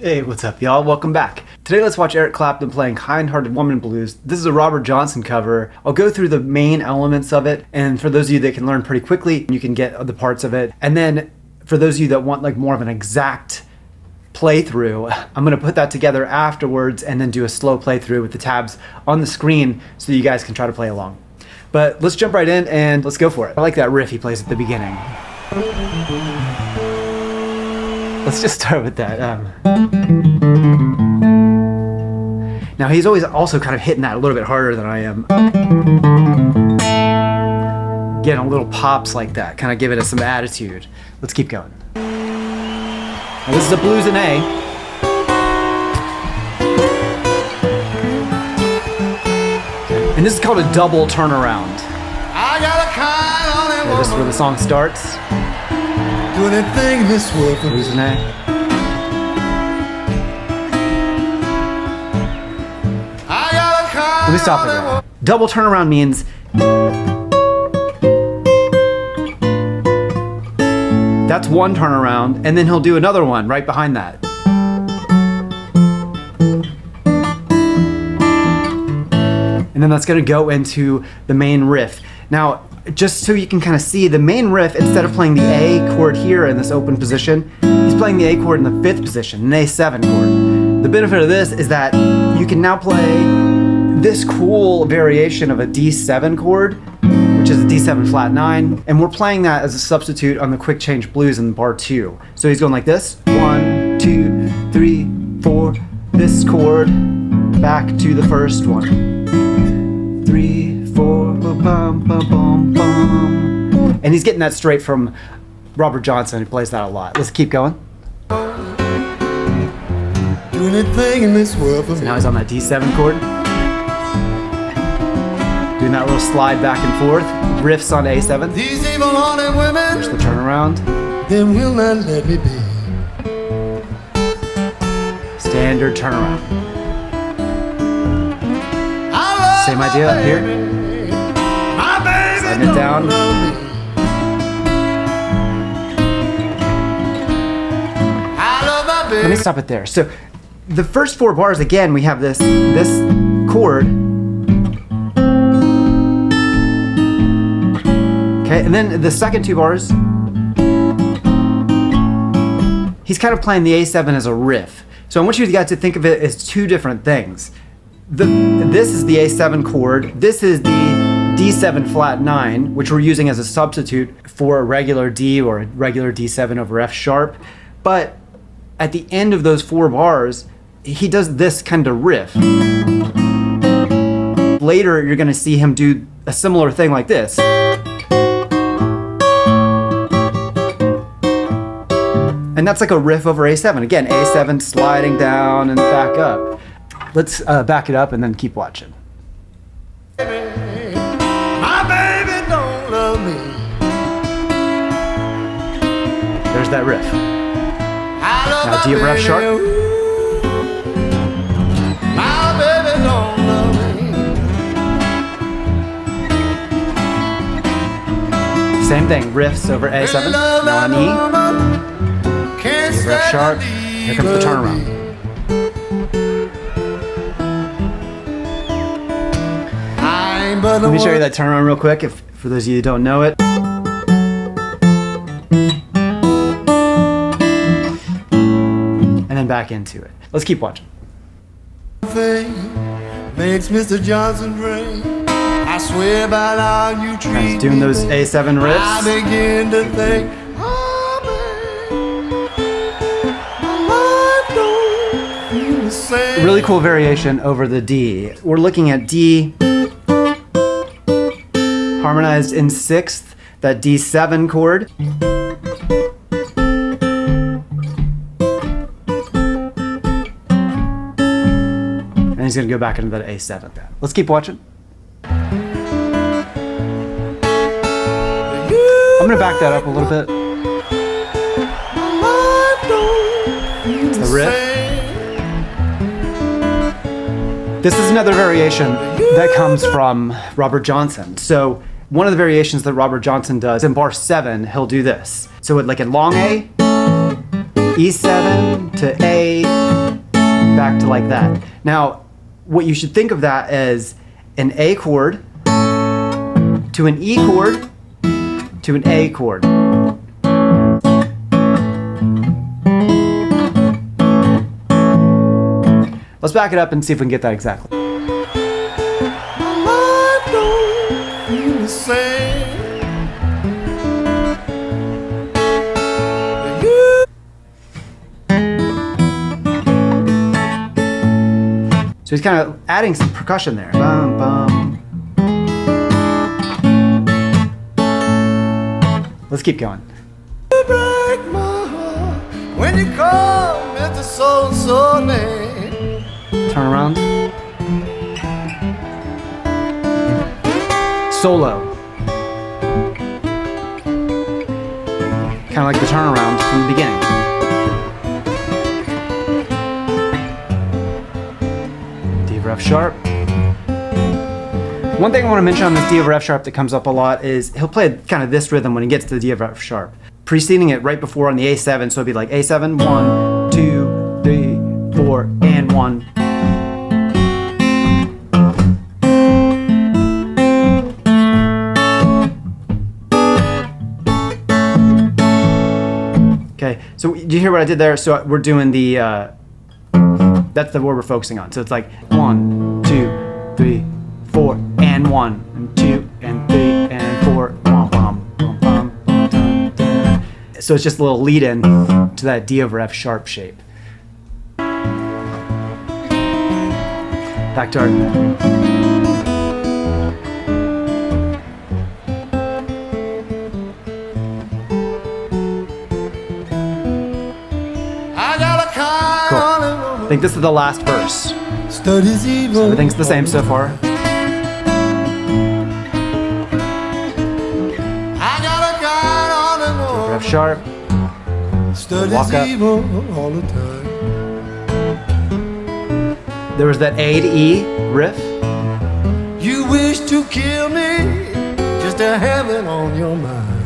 Hey, what's up, y'all? Welcome back. Today, let's watch Eric Clapton playing Kind-Hearted Woman Blues. This is a Robert Johnson cover. I'll go through the main elements of it, and for those of you that can learn pretty quickly, you can get the parts of it. And then, for those of you that want like more of an exact playthrough, I'm gonna put that together afterwards and then do a slow playthrough with the tabs on the screen so you guys can try to play along. But let's jump right in and let's go for it. I like that riff he plays at the beginning. Let's just start with that. Now he's always also kind of hitting that a little bit harder than I am. Getting a little pops like that, kind of giving it some attitude. Let's keep going. Now this is a blues in A. And this is called a double turnaround. Okay, this is where the song starts. Do anything in this world for Blues in A. Let me stop it there. Double turnaround means that's one turnaround, and then he'll do another one right behind that. And then that's gonna go into the main riff. Now, just so you can kind of see, the main riff, instead of playing the A chord here in this open position, he's playing the A chord in the 5th position, an A7 chord. The benefit of this is that you can now play this cool variation of a D7 chord, which is a D7 flat 9, and we're playing that as a substitute on the quick change blues in bar 2. So he's going like this, 1, 2, 3, 4, this chord, back to the first one. 3, 4, bum, bum, bum, bum. And he's getting that straight from Robert Johnson, who plays that a lot. Let's keep going. do anything in this world for me. So now he's on that D7 chord. Doing that little slide back and forth. Riffs on A7. These evil-hearted women, Push the turnaround. then will not let me be. Standard turnaround. Same idea up here. Sliding it down. Let me stop it there. So the first 4 bars, again, we have this chord. Okay, and then the second 2 bars, he's kind of playing the A7 as a riff. So I want you guys to think of it as 2 different things. This is the A7 chord. This is the D7 flat 9, which we're using as a substitute for a regular D or a regular D7 over F sharp. But at the end of those 4 bars, he does this kind of riff. Later, you're gonna see him do a similar thing like this. And that's like a riff over A7. Again, A7 sliding down and back up. Let's back it up and then keep watching. My baby don't love me. There's that riff. Now D over F sharp. My baby don't love me. Same thing, riffs over A7. Now on E. D over F sharp. Here comes the turnaround. Let me show you that turnaround real quick, for those of you who don't know it. And then back into it. Let's keep watching. Makes Mr. Johnson drink. I swear by how you treat He's doing those A7 riffs. I begin to think, oh, babe, my life don't feel the same. Really cool variation over the D. We're looking at D harmonized in 6th, that D7 chord. And he's gonna go back into that A7. Let's keep watching. I'm gonna back that up a little bit. It's the riff. This is another variation that comes from Robert Johnson. So one of the variations that Robert Johnson does in bar 7, he'll do this. So like in long A, E7 to A, back to like that. Now, what you should think of that as an A chord to an E chord to an A chord. Let's back it up and see if we can get that exactly. So he's kind of adding some percussion there. Bum, bum. Let's keep going. You break my heart when you call Mr. So-and-so name. Turn around. Solo. Kind of like the turnaround from the beginning. D of F sharp. One thing I want to mention on this D of F sharp that comes up a lot is he'll play kind of this rhythm when he gets to the D of F sharp, preceding it right before on the A7, so it'd be like A7, 1, 2, 3, 4, and 1. Okay, so did you hear what I did there? So we're doing the, that's the word we're focusing on. So it's like 1, 2, 3, 4, and 1, and 2, and 3, and 4, wom, wom, wom, wom, wom, dun, dun. So it's just a little lead in to that D over F sharp shape. Back to our. Cool. I think this is the last verse. So everything's the same so far. F sharp. Walk up. There was that A to E riff. You wish to kill me just to have it on your mind.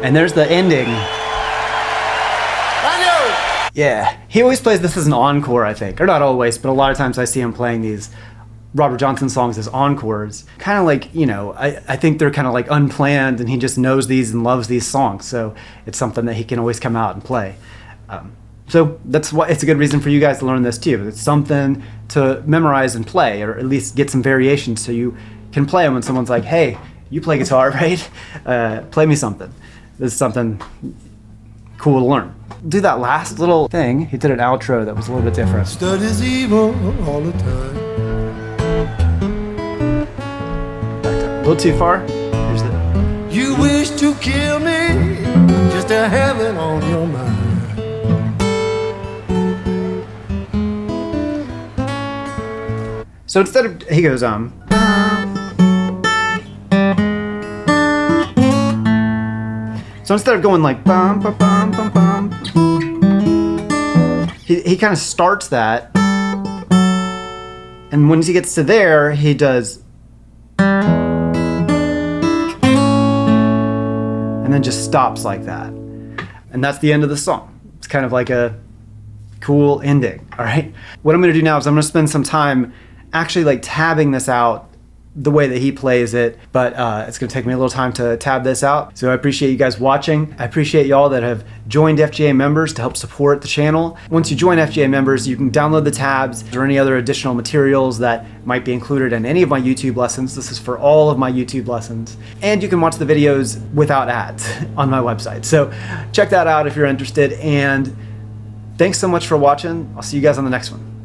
And there's the ending. I know. Yeah, he always plays this as an encore, I think. Or not always, but a lot of times I see him playing these Robert Johnson songs as encores. Kind of like, you know, I think they're kind of like unplanned, and he just knows these and loves these songs. So it's something that he can always come out and play. So that's why it's a good reason for you guys to learn this too. It's something to memorize and play, or at least get some variations so you can play them when someone's like, hey, you play guitar, right? Play me something. This is something cool to learn. Do that last little thing. He did an outro that was a little bit different. Studies evil all the time. A little too far. Here's the. You wish to kill me just to have it on your mind. So instead of, he goes, so instead of going like bum bum bum bum bum, he kind of starts that, and once he gets to there, he does, and then just stops like that, and that's the end of the song. It's kind of like a cool ending. All right. What I'm going to do now is I'm going to spend some time actually like tabbing this out the way that he plays it, but it's going to take me a little time to tab this out. So I appreciate you guys watching. I appreciate y'all that have joined FGA members to help support the channel. Once you join FGA members, you can download the tabs or any other additional materials that might be included in any of my YouTube lessons. This is for all of my YouTube lessons. And you can watch the videos without ads on my website. So check that out if you're interested. And thanks so much for watching. I'll see you guys on the next one.